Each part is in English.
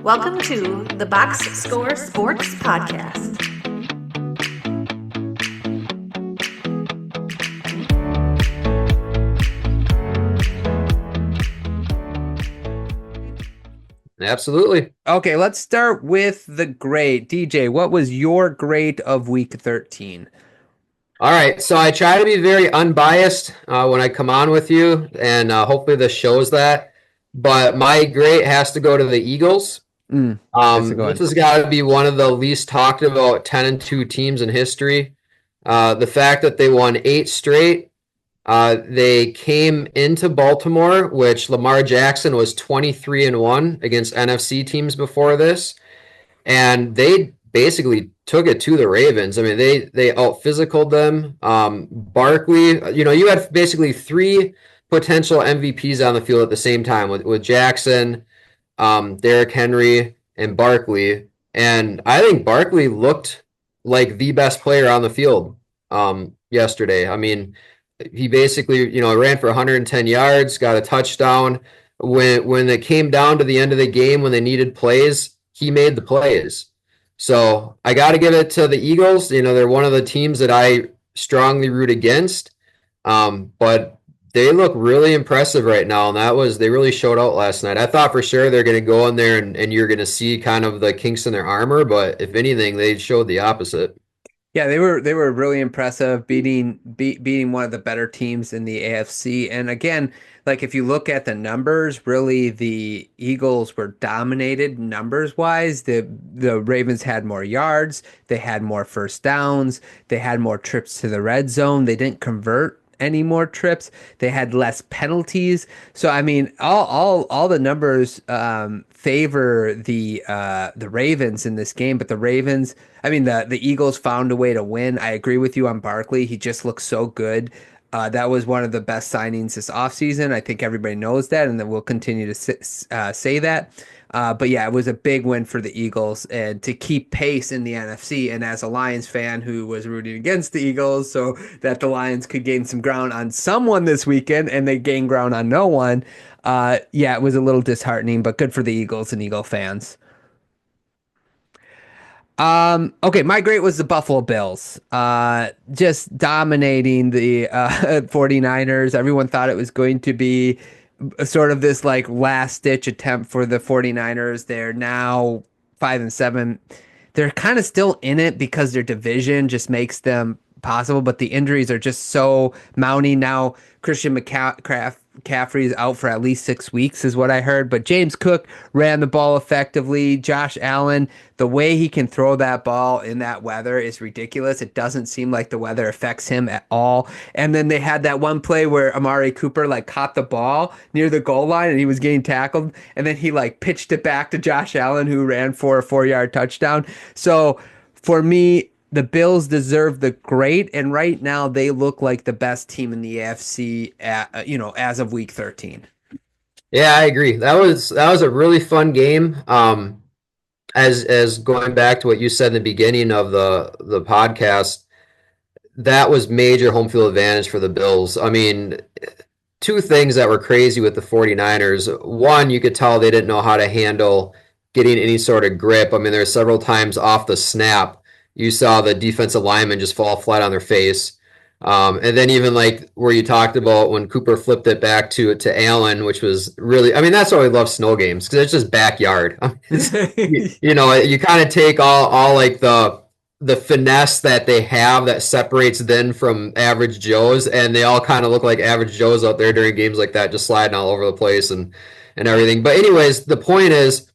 Welcome to the Box Score Sports Podcast. Absolutely. Okay, let's start with the grade. DJ, what was your grade of week 13? All right, so I try to be very unbiased when I come on with you, and hopefully this shows that. But my grade has to go to the Eagles. That's a good one. This has got to be one of the least talked about 10-2 teams in history. The fact that they won 8 straight, they came into Baltimore, which Lamar Jackson was 23-1 against NFC teams before this, and they basically took it to the Ravens. I mean, they out-physicaled them. Barkley, you had basically 3 potential MVPs on the field at the same time with Jackson, Derrick Henry, and Barkley. And I think Barkley looked like the best player on the field yesterday. I mean, he basically, ran for 110 yards, got a touchdown. When it came down to the end of the game, when they needed plays, he made the plays. So I got to give it to the Eagles. They're one of the teams that I strongly root against, but they look really impressive right now, and they really showed out last night. I thought for sure they're going to go in there and you're going to see kind of the kinks in their armor, but if anything, they showed the opposite. Yeah, they were really impressive, beating one of the better teams in the AFC. And again, like if you look at the numbers, really the Eagles were dominated numbers wise. The Ravens had more yards, they had more first downs, they had more trips to the red zone. They didn't convert any more trips. They had less penalties. So I mean, all the numbers favor the Ravens in this game. But the Ravens, I mean, the Eagles found a way to win. I agree with you on Barkley. He just looks so good. That was one of the best signings this offseason. I think everybody knows that, and then we'll continue to say that. But yeah, it was a big win for the Eagles and to keep pace in the NFC. And as a Lions fan who was rooting against the Eagles so that the Lions could gain some ground on someone this weekend and they gained ground on no one, yeah, it was a little disheartening, but good for the Eagles and Eagle fans. Okay, my grade was the Buffalo Bills. Just dominating the 49ers. Everyone thought it was going to be sort of this like last ditch attempt for the 49ers. They're now 5-7. They're kind of still in it because their division just makes them possible, but the injuries are just so mounting now. Christian McCaffrey is out for at least 6 weeks, is what I heard. But James Cook ran the ball effectively. Josh Allen, the way he can throw that ball in that weather is ridiculous. It doesn't seem like the weather affects him at all. And then they had that one play where Amari Cooper like caught the ball near the goal line and he was getting tackled. And then he like pitched it back to Josh Allen, who ran for a 4-yard touchdown. So for me, the Bills deserve the grade, and right now they look like the best team in the AFC as of week 13. Yeah, I agree. That was a really fun game. As going back to what you said in the beginning of the podcast, that was major home field advantage for the Bills. I mean, 2 things that were crazy with the 49ers. One, you could tell they didn't know how to handle getting any sort of grip. I mean, there were several times off the snap you saw the defensive linemen just fall flat on their face. And then even like where you talked about when Cooper flipped it back to Allen, which was really, I mean, that's why we love snow games, because it's just backyard. I mean, you kind of take all like the finesse that they have that separates them from average Joes, and they all kind of look like average Joes out there during games like that, just sliding all over the place and everything. But anyways, the point is,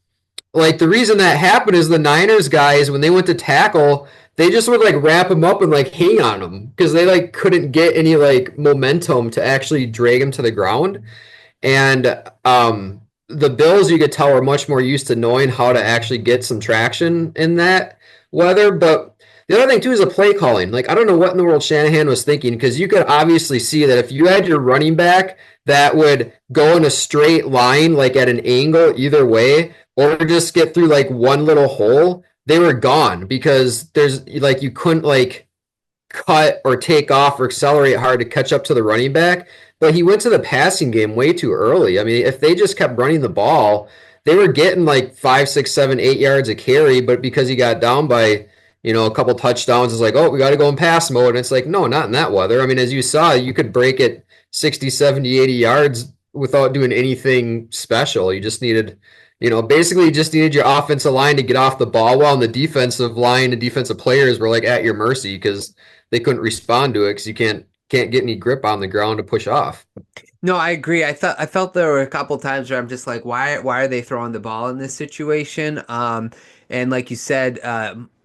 like, the reason that happened is the Niners guys, when they went to tackle, they just would like wrap him up and like hang on him because they like couldn't get any like momentum to actually drag him to the ground. And the Bills, you could tell, are much more used to knowing how to actually get some traction in that weather. But the other thing too is the play calling. Like, I don't know what in the world Shanahan was thinking, because you could obviously see that if you had your running back that would go in a straight line, like at an angle either way, or just get through like one little hole, they were gone, because there's like, you couldn't like cut or take off or accelerate hard to catch up to the running back. But he went to the passing game way too early. I mean, if they just kept running the ball, they were getting like 5, 6, 7, 8 yards a carry, but because he got down by, a couple touchdowns, it's like, oh, we got to go in pass mode. And it's like, no, not in that weather. I mean, as you saw, you could break it 60, 70, 80 yards without doing anything special. You just needed, basically you just needed your offensive line to get off the ball well, and the defensive line and defensive players were like at your mercy because they couldn't respond to it because you can't get any grip on the ground to push off. No, I agree. I felt there were a couple times where I'm just like, why are they throwing the ball in this situation? And like you said,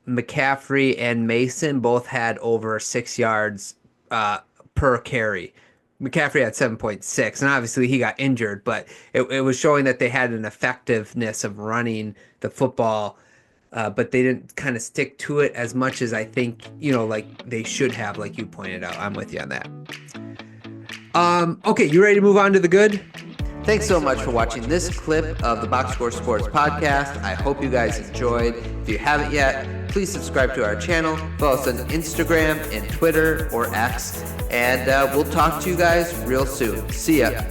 McCaffrey and Mason both had over 6 yards per carry. McCaffrey had 7.6, and obviously he got injured, but it was showing that they had an effectiveness of running the football, but they didn't kind of stick to it as much as I think, like they should have, like you pointed out. I'm with you on that. Okay, you ready to move on to the good? Thanks so much for watching this clip of the Box Score Sports Podcast. I hope you guys enjoyed. If you haven't yet, please subscribe to our channel. Follow us on Instagram and Twitter or X. And we'll talk to you guys real soon. See ya.